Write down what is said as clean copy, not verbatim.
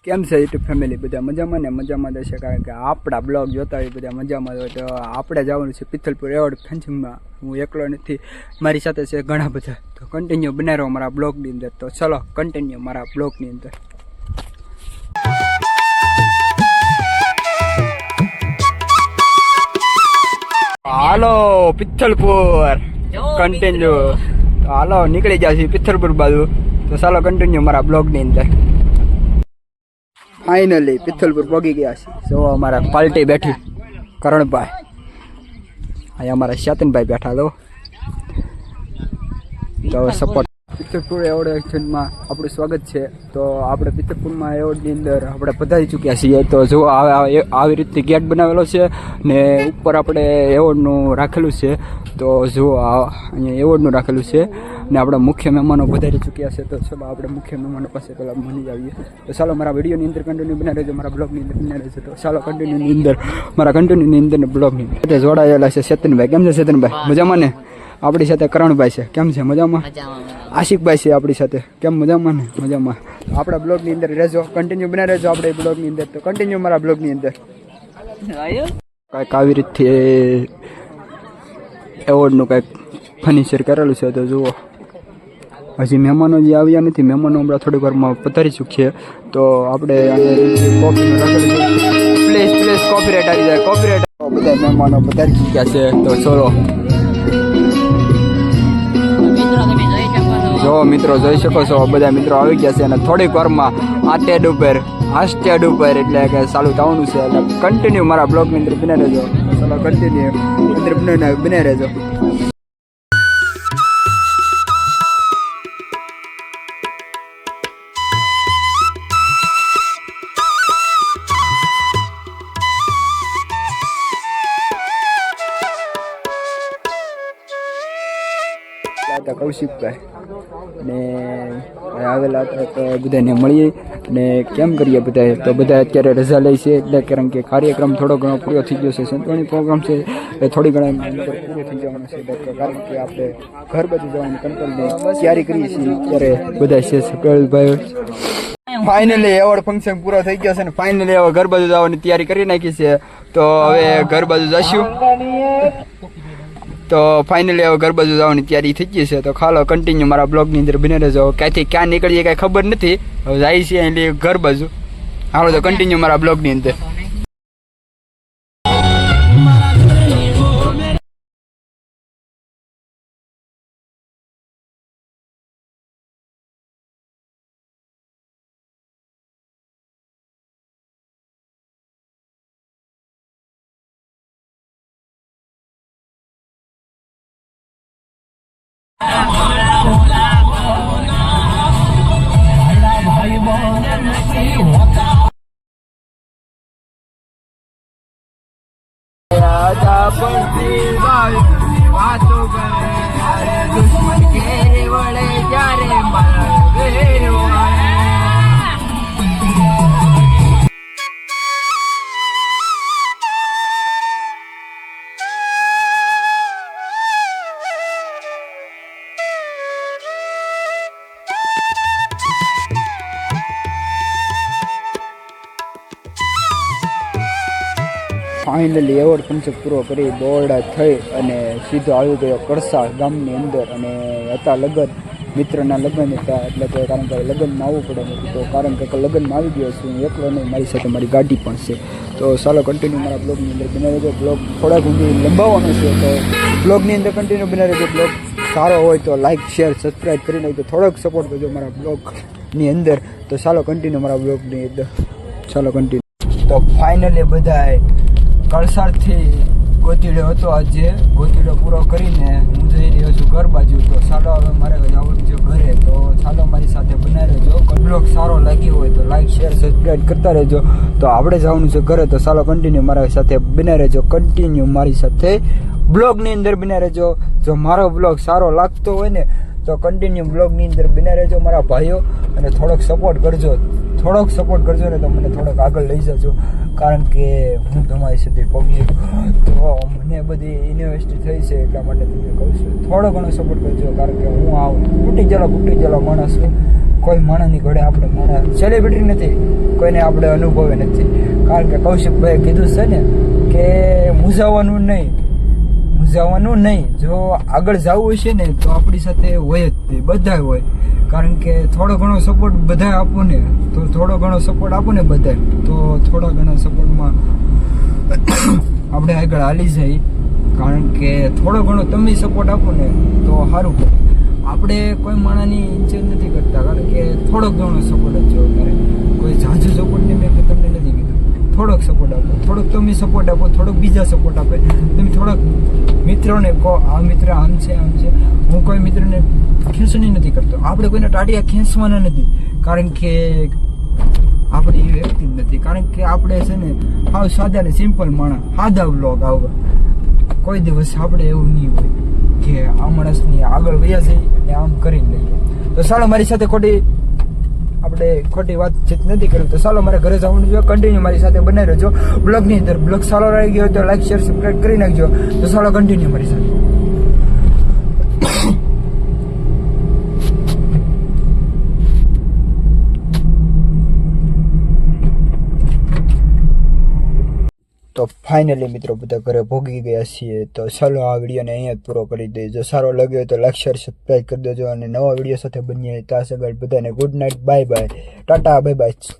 કેમ છે YouTube family? બધા મજામાં ને? મજામાં રહેશે, કારણ કે આપણા બ્લોગ જોતા હોય બધા મજામાં હોય. તો આપણે જવાનું છે પિથલપુર એવોર્ડ ફેન્સિંગમાં. હું એકલો નથી, મારી સાથે છે ઘણા બધા. તો કન્ટિન્યુ બનાવી રહો મારા બ્લોગની અંદર. તો ચલો કન્ટિન્યુ મારા બ્લોગની અંદર. હાલો પિથલપુર કન્ટિન્યુ. તો હાલો નીકળી જાય છે પિથલપુર બાજુ. તો ચાલો કન્ટિન્યુ મારા બ્લોગની અંદર. ફાઇનલી પિથલપુર પહોંચી ગયા છે. જો અમારા પાર્ટી બેઠી, કરણભાઈ, અહીંયા અમારા શેતનભાઈ બેઠા. તો સપોર્ટ પિથલપુર એવોર્ડ એક્શનમાં આપણું સ્વાગત છે. તો આપણે પિથલપુરમાં એવોર્ડની અંદર આપણે પધારી ચૂક્યા છીએ. તો જો આવી રીતે ગેટ બનાવેલો છે ને ઉપર આપણે એવોર્ડનું રાખેલું છે. તો જો અહીંયા એવોર્ડનું રાખેલું છે ને આપણા મુખ્ય મહેમાનો પધારી ચૂક્યા છે. તો ચલો આપણે મુખ્ય મહેમાનો પાસે પહેલાં મળી આવીએ. તો ચાલો મારા વિડીયોની અંદર કન્ટિન્યુ બનાવી રહેજો, મારા બ્લોગની અંદર બનાવી રહેજો. તો ચાલો કન્ટિન્યુની અંદર મારા કન્ટિન્યુની અંદર બ્લોગની સાથે જોડાયેલા છે શેતનભાઈ. કેમ છે શેતનભાઈ? મજામાં ને? આપણી સાથે કરણભાઈ છે. કેમ છે? મજામાં. આશિકભાઈ છે આપણી સાથે. કેમ? મજામાં ને? મજામાં. આપણા બ્લોગની અંદર રહેજો, કન્ટિન્યુ બનાવી રહેજો આપણે બ્લોગની અંદર. તો કન્ટિન્યુ મારા બ્લોગની અંદર. કાંઈક આવી રીતે એવોર્ડનું કાંઈક ફર્નિચર કરેલું છે. તો જુઓ, હજી મહેમાનો જે આવ્યા નથી. મહેમાનો હમણાં થોડીક વારમાં પધારી ચૂકીએ. તો આપણે કોફીનું રાખેલું છે. પ્લીઝ કોપીરાઇટ આવી જાય, કોપીરાઇટ. બધા મહેમાનો પધારી ચૂક્યા છે. તો ચલો જો મિત્રો જોઈ શકો છો, બધા મિત્રો આવી ગયા છે. અને થોડીક વારમાં આ સ્ટેડ ઉપર એટલે કે ચાલુ થવાનું છે. એટલે કન્ટિન્યુ મારા બ્લોગની અંદર બને રહેજો. ચાલો કન્ટિન્યુ અંદર બને રહેજો. કૌશિકભાઈ ને આવેલા હતા. તો બધાને મળીએ ને કેમ કરીએ બધા. તો બધા અત્યારે રજા લે છે, એટલે કારણ કે કાર્યક્રમ થોડો ઘણો પૂરો થઈ ગયો છે. સંતવાણી પ્રોગ્રામ છે એ થોડી ઘણા પૂરો થઈ જવાનો છે. કારણ કે આપણે ઘર બાજુ જવાની કંટ્રોલની તૈયારી કરીએ છીએ. ત્યારે બધા છે સકલભાઈ. ફાઇનલી એવોર્ડ ફંક્શન પૂરો થઈ ગયો છે ને ફાઇનલી હવે ઘર બાજુ જવાની તૈયારી કરી નાખી છે. તો હવે ઘર બાજુ જશું. તો ફાઇનલી હવે ઘર બાજુ જવાની તૈયારી થઈ ગઈ છે. તો ખાલો કન્ટિન્યુ મારા બ્લોગની અંદર બને રહેજો. ક્યાંથી ક્યાં નીકળીએ કાંઈ ખબર નથી. હવે જાય છે એટલે ઘર બાજુ. હાલો તો કન્ટિન્યુ મારા બ્લોગની અંદર. વાતો કરે દુશ્મન ઘેરે વળે જ્યારે મારા ફાઇનલી એવોર્ડ ફંક્શન પૂરો કરી દોરડા થઈ અને સીધો આવી ગયો કળસા ગામની અંદર. અને હતા લગ્ન, મિત્રના લગ્ન હતા. એટલે કે કારણ કે લગ્નમાં આવવું પડે નથી. તો કારણ કે લગ્નમાં આવી ગયો છું હું એકલો નહીં, મારી સાથે મારી ગાડી પણ છે. તો ચાલો કન્ટિન્યુ મારા બ્લોગની અંદર બને રહેજો. બ્લોગ થોડાક ઊંધી લંબાવવાનો છે. તો બ્લોગની અંદર કન્ટિન્યુ બને રહેજો. બ્લોગ સારો હોય તો લાઇક શેર સબસ્ક્રાઈબ કરી નાખજો. થોડોક સપોર્ટ કરજો મારા બ્લોગની અંદર. તો ચાલો કન્ટિન્યુ મારા બ્લોગની અંદર. ચાલો કન્ટિન્યુ. તો ફાઇનલી બધાએ કળસારથી ગોતીડો હતો. આજે ગોતીડો પૂરો કરીને હું જઈ રહ્યો છું ઘર બાજુ. તો ચાલો હવે મારે જવું છે ઘરે. તો ચાલો મારી સાથે બનાવી રહેજો. બ્લોગ સારો લાગ્યો હોય તો લાઈક શેર સબસ્ક્રાઈબ કરતા રહેજો. તો આપણે જવાનું છે ઘરે. તો ચાલો કન્ટિન્યુ મારા સાથે બનાવી રહેજો. કન્ટિન્યુ મારી સાથે બ્લોગની અંદર બનાવી રહેજો. જો મારો બ્લોગ સારો લાગતો હોય ને તો કન્ટિન્યુ બ્લોગની અંદર બનાવી રહેજો મારા ભાઈઓ. અને થોડોક સપોર્ટ કરજો ને તો મને થોડોક આગળ લઈ જજો. કારણ કે હું તમારી સાથે પબ્લિક તો મને બધી યુનિવર્સિટી થઈ છે, એટલા માટે તમને કહું છું થોડો ઘણો સપોર્ટ કરજો. કારણ કે હું ફૂટી ગયેલો માણસ છું. કોઈ માણસની ઘોડે આપણે માણસ સેલિબ્રિટી નથી, કોઈને આપણે અનુભવે નથી. કારણ કે કૌશિકભાઈએ કીધું છે ને કે મૂંઝાવાનું નહીં. જો આગળ જવું હશે ને તો આપણી સાથે હોય જ તે, બધા હોય. કારણ કે થોડો ઘણો સપોર્ટ બધા આપો ને તો થોડો ઘણો સપોર્ટ આપો ને બધા, તો થોડા ઘણા સપોર્ટમાં આપણે આગળ હાલી જાય. કારણ કે થોડો ઘણો તમે સપોર્ટ આપો ને તો સારું પડે. આપણે કોઈ માણસની ઇન્જર નથી કરતા, કારણ કે થોડોક ઘણો સપોર્ટ જ જોવો તારે. કોઈ ઝાઝુ સપોર્ટ ને મેં તમને નથી કીધું, થોડોક સપોર્ટ આપો, થોડોક તમે સપોર્ટ આપો, થોડોક બીજા સપોર્ટ આપે. તમે થોડાક મિત્રોને કહો આ મિત્ર આમ છે. હું કોઈ મિત્રને ખેંચણી નથી કરતો, આપણે કોઈને ટાટિયા ખેંચવાના નથી. કારણ કે આપણે એ વ્યક્તિ જ નથી. કારણ કે આપણે છે ને હાવ સાદા ને સિમ્પલ માણસ, સાદા વ્લોગ આવે. કોઈ દિવસ આપણે એવું નહીં હોય કે આ માણસની આગળ વયા જઈએ અને આમ કરીને લઈએ. તો ચાલો મારી સાથે ખોટી વાતચીત નથી કરવી. તો ચાલો મારે ઘરે જવાનું જોઈએ. કન્ટિન્યુ મારી સાથે બનાવી રહેજો બ્લોગની અંદર. બ્લોગ સારો રહી ગયો તો લાઈક શેર સબસ્ક્રાઈબ કરી નાખજો. તો ચાલો કન્ટિન્યુ મારી સાથે. તો ફાઇનલી મિત્રો બધા ઘરે ભોગી ગયા છીએ. તો ચાલો આ વિડીયોને અહીંયા જ પૂરો કરી દઈએ. જો સારો લાગ્યો તો લાઈક શેર સબસ્ક્રાઈબ કરી દેજો અને નવા વિડીયો સાથે બનીએ. ત્યાં સગળ બધાને good night, bye bye, Tata, bye bye.